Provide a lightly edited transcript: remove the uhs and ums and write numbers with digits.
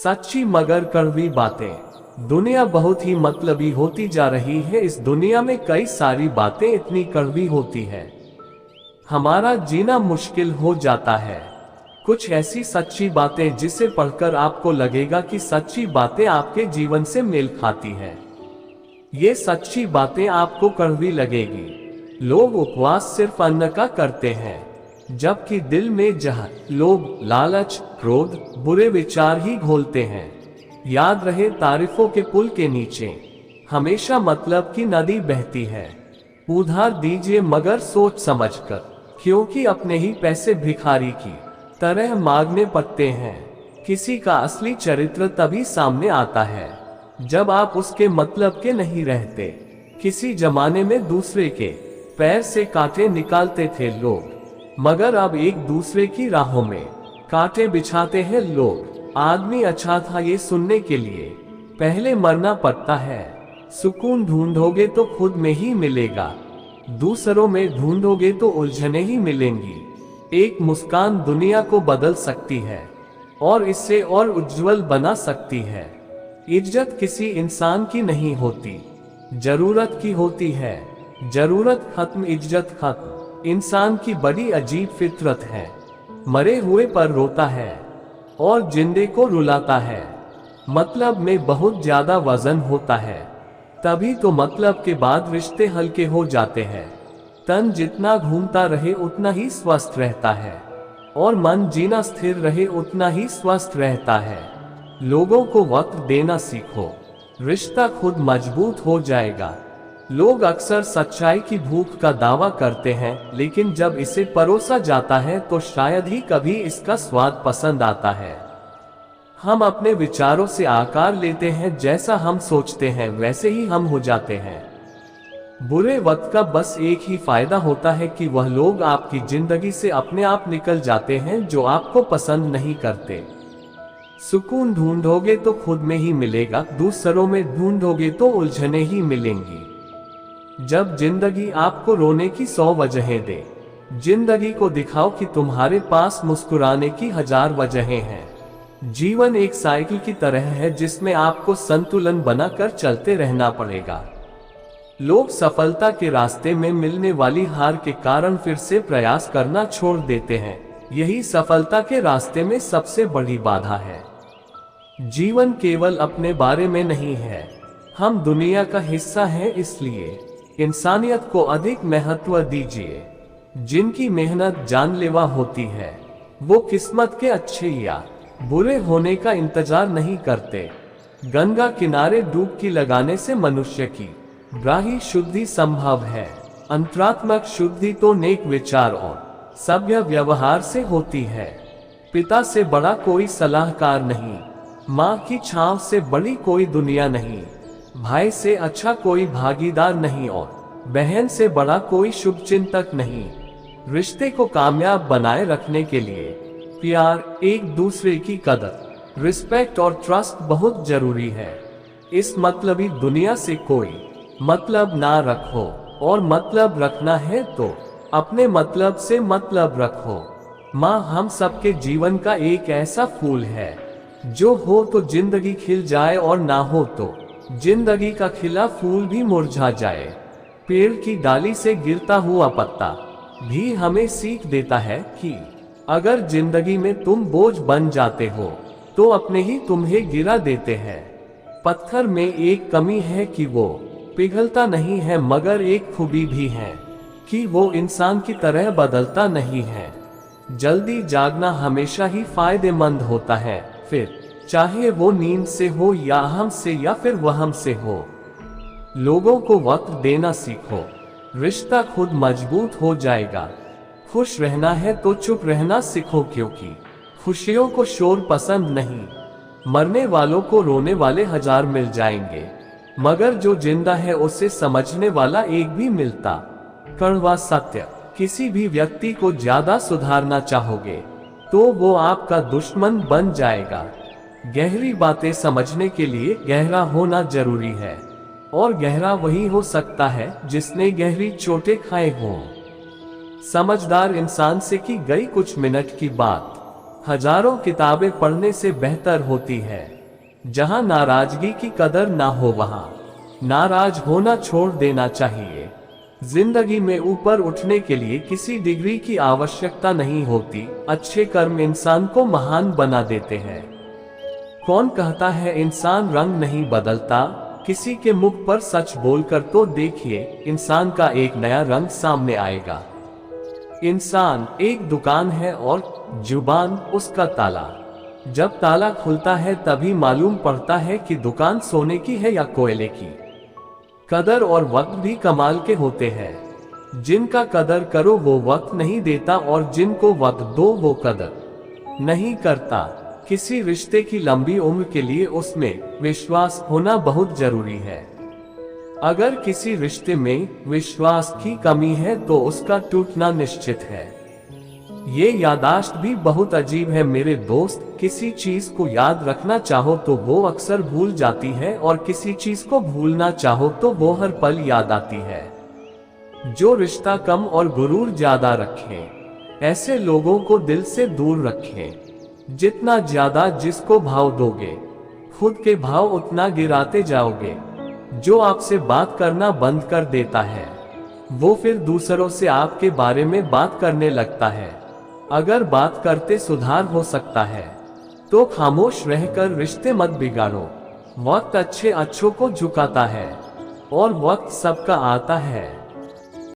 सच्ची मगर कड़वी बातें। दुनिया बहुत ही मतलबी होती जा रही है। इस दुनिया में कई सारी बातें इतनी कड़वी होती है, हमारा जीना मुश्किल हो जाता है। कुछ ऐसी सच्ची बातें जिसे पढ़कर आपको लगेगा कि सच्ची बातें आपके जीवन से मेल खाती है। ये सच्ची बातें आपको कड़वी लगेगी। लोग उपवास सिर्फ अन्न का करते हैं, जबकि दिल में जहर, लोभ, लालच, क्रोध, बुरे विचार ही घोलते हैं। याद रहे, तारीफों के पुल के नीचे हमेशा मतलब की नदी बहती है। उधार दीजिए मगर सोच समझकर, क्योंकि अपने ही पैसे भिखारी की तरह मांगने पड़ते हैं। किसी का असली चरित्र तभी सामने आता है जब आप उसके मतलब के नहीं रहते। किसी जमाने में दूसरे के पैर से कांटे निकालते थे लोग, मगर अब एक दूसरे की राहों में कांटे बिछाते हैं लोग। आदमी अच्छा था ये सुनने के लिए पहले मरना पड़ता है। सुकून ढूंढोगे तो खुद में ही मिलेगा, दूसरों में ढूंढोगे तो उलझने ही मिलेंगी। एक मुस्कान दुनिया को बदल सकती है और इससे और उज्जवल बना सकती है। इज्जत किसी इंसान की नहीं होती, जरूरत की होती है। जरूरत खत्म, इज्जत खत्म। इंसान की बड़ी अजीब फितरत है, मरे हुए पर रोता है और जिंदे को रुलाता है। मतलब में बहुत ज्यादा वजन होता है, तभी तो मतलब के बाद रिश्ते हल्के हो जाते हैं। तन जितना घूमता रहे उतना ही स्वस्थ रहता है, और मन जीना स्थिर रहे उतना ही स्वस्थ रहता है। लोगों को वक्त देना सीखो, रिश्ता खुद मजबूत हो जाएगा। लोग अक्सर सच्चाई की भूख का दावा करते हैं, लेकिन जब इसे परोसा जाता है तो शायद ही कभी इसका स्वाद पसंद आता है। हम अपने विचारों से आकार लेते हैं, जैसा हम सोचते हैं वैसे ही हम हो जाते हैं। बुरे वक्त का बस एक ही फायदा होता है कि वह लोग आपकी जिंदगी से अपने आप निकल जाते हैं जो आपको पसंद नहीं करते। सुकून ढूंढोगे तो खुद में ही मिलेगा, दूसरों में ढूंढोगे तो उलझने ही मिलेंगी। जब जिंदगी आपको रोने की 100 वजहें दे, जिंदगी को दिखाओ कि तुम्हारे पास मुस्कुराने की 1000 वजहें हैं। जीवन एक साइकिल की तरह है जिसमें आपको संतुलन बनाकर चलते रहना पड़ेगा। लोग सफलता के रास्ते में मिलने वाली हार के कारण फिर से प्रयास करना छोड़ देते हैं। यही सफलता के रास्ते में सबसे बड़ी बाधा है। जीवन केवल अपने बारे में नहीं है, हम दुनिया का हिस्सा हैं, इसलिए इंसानियत को अधिक महत्व दीजिए। जिनकी मेहनत जानलेवा होती है वो किस्मत के अच्छे या बुरे होने का इंतजार नहीं करते। गंगा किनारे डुबकी लगाने से मनुष्य की बाह्य शुद्धि संभव है, अंतरात्मक शुद्धि तो नेक विचार और सभ्य व्यवहार से होती है। पिता से बड़ा कोई सलाहकार नहीं, माँ की छांव से बड़ी कोई दुनिया नहीं, भाई से अच्छा कोई भागीदार नहीं और बहन से बड़ा कोई शुभचिंतक नहीं। रिश्ते को कामयाब बनाए रखने के लिए प्यार, एक दूसरे की कदर, रिस्पेक्ट और ट्रस्ट बहुत जरूरी है। इस मतलबी दुनिया से कोई मतलब ना रखो, और मतलब रखना है तो अपने मतलब से मतलब रखो। माँ हम सबके जीवन का एक ऐसा फूल है, जो हो तो जिंदगी खिल जाए और ना हो तो जिंदगी का खिला फूल भी मुरझा जाए। पेड़ की डाली से गिरता हुआ पत्ता भी हमें सीख देता है कि अगर जिंदगी में तुम बोझ बन जाते हो तो अपने ही तुम्हें गिरा देते हैं। पत्थर में एक कमी है कि वो पिघलता नहीं है, मगर एक खूबी भी है कि वो इंसान की तरह बदलता नहीं है। जल्दी जागना हमेशा ही फायदेमंद होता है, फिर चाहे वो नींद से हो या अहम से या फिर वहम से हो। लोगों को वक्त देना सीखो, रिश्ता खुद मजबूत हो जाएगा। खुश रहना है तो चुप रहना सीखो, क्योंकि खुशियों को शोर पसंद नहीं। मरने वालों को रोने वाले 1000 मिल जाएंगे, मगर जो जिंदा है उसे समझने वाला एक भी मिलता। कड़वा सत्य, किसी भी व्यक्ति को ज्यादा सुधारना चाहोगे तो वो आपका दुश्मन बन जाएगा। गहरी बातें समझने के लिए गहरा होना जरूरी है, और गहरा वही हो सकता है जिसने गहरी चोटें खाए हों। समझदार इंसान से की गई कुछ मिनट की बात हजारों किताबें पढ़ने से बेहतर होती है। जहां नाराजगी की कदर ना हो वहां नाराज होना छोड़ देना चाहिए। जिंदगी में ऊपर उठने के लिए किसी डिग्री की आवश्यकता नहीं होती, अच्छे कर्म इंसान को महान बना देते हैं। कौन कहता है इंसान रंग नहीं बदलता? किसी के मुख पर सच बोलकर तो देखिए, इंसान का एक नया रंग सामने आएगा। इंसान एक दुकान है और जुबान उसका ताला। जब ताला खुलता है तभी मालूम पड़ता है कि दुकान सोने की है या कोयले की। कदर और वक्त भी कमाल के होते हैं। जिनका कदर करो वो वक्त नहीं देता और जिनको वक्त दो वो कदर नहीं करता। किसी रिश्ते की लंबी उम्र के लिए उसमें विश्वास होना बहुत जरूरी है। अगर किसी रिश्ते में विश्वास की कमी है तो उसका टूटना निश्चित है। ये याददाश्त भी बहुत अजीब है मेरे दोस्त। किसी चीज को याद रखना चाहो तो वो अक्सर भूल जाती है और किसी चीज को भूलना चाहो तो वो हर पल याद आती है। जो रिश्ता कम और गुरूर ज्यादा रखे, ऐसे लोगों को दिल से दूर रखें। जितना ज्यादा जिसको भाव दोगे, खुद के भाव उतना गिराते जाओगे। जो आपसे बात करना बंद कर देता है, वो फिर दूसरों से आपके बारे में बात करने लगता है। अगर बात करते सुधार हो सकता है तो खामोश रहकर रिश्ते मत बिगाड़ो। वक्त अच्छे अच्छों को झुकाता है और वक्त सबका आता है।